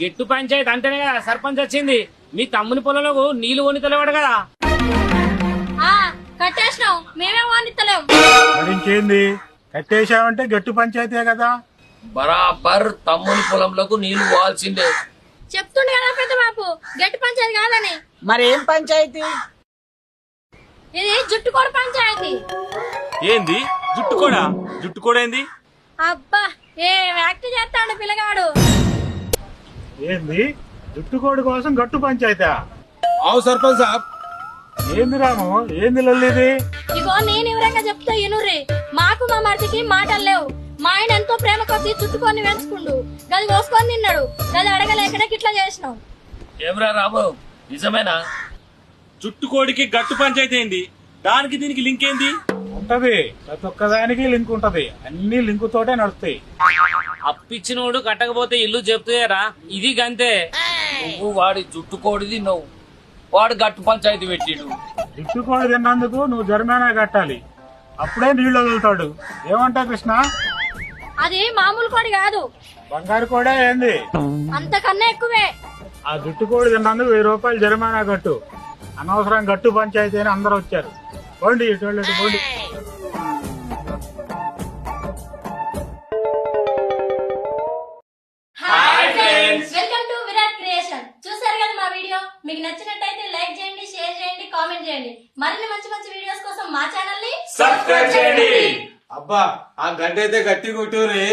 గెట్టు పంచాయతీ అంటేనే కదా సర్పంచ్ వచ్చింది. మీ తమ్ముని పొలంలో నీళ్లు కొనితలేవాడు కదా. కట్టేసినాం, మేమే వానిత్తలేం. మరి ఇంకేంది, కట్టేశావంటే గట్టు పంచాయతీ కదా. బరాబర్ తమ్ముని పొలంలోకి నీళ్లు పోవాల్సిందే. చెప్తుండే కదా పెద్ద బాపు, గట్టి పంచాయతీ కాదని. మరేం పంచాయతీ? ఇది జుట్టుకోడు పంచాయతీ. ఏంది జుట్టుకోడా? జుట్టుకోడా ఏంది? అబ్బా ఏం యాక్ట్ చేస్తాడు పిల్లగాడు. ఏంది జుట్టుకోడి కోసం గట్టు పంచాయతీ? అవు సర్పంచ్ సాబ్. ఏంది రాము, ఏంది లొల్లిది? ఇగో నేను వివరంగా చెప్తా ఇనుర్రి. మాకు మా మరిదికి మాటలు లేవు. మా ఆయన ఎంతో ప్రేమ కొద్ది చుట్టుకొని పెంచుకుండు, గది కోసుకొని తిన్నాడు. గది అడగలేకనే ఇట్లా చేసినాం. ఏమరా రాము, నిజమేనా? జుట్టుకోడికి గట్టు పంచాయతీ ఏంది? దానికి దీనికి లింక్ ఏంది? ఉంటది, ప్రతి ఒక్కదానికి లింక్ ఉంటది. అన్ని లింకు తోటే నడుస్తాయి. అప్పిచ్చినోడు కట్టకపోతే ఇల్లు చెప్తారా? ఇది గంతే. నువ్వు వాడి జుట్టుకోడి తిన్నావు, వాడు గట్టు పంచాయతీ పెట్టిడు. జుట్టుకోడి తిన్నందుకు నువ్వు జరిమానా కట్టాలి, అప్పుడే నీళ్లు వదులుతాడు. ఏమంటావు కృష్ణ? అది మామూలు కోడి కాదు, బంగారు కూడా ఏంది? అంతకన్నా ఎక్కువే. ఆ జుట్టుకోడి తిన్నందుకు 1000 రూపాయలు జరిమానా కట్టు. అనవసరం గట్టు పంచాయతీ అని అందరూ వచ్చారు. పోండి ఇటు పోండి. Welcome to Virat creation. చూసారు కదా మా వీడియో. మీకు నచ్చినట్టయితే లైక్ చేయండి, షేర్ చేయండి, కామెంట్ చేయండి. మరిన్ని మంచి మంచి వీడియోస్ కోసం మా ఛానల్ ని సబ్స్క్రైబ్ చేయండి. అబ్బా ఆ గంట అయితే గట్టి కొట్టూరి.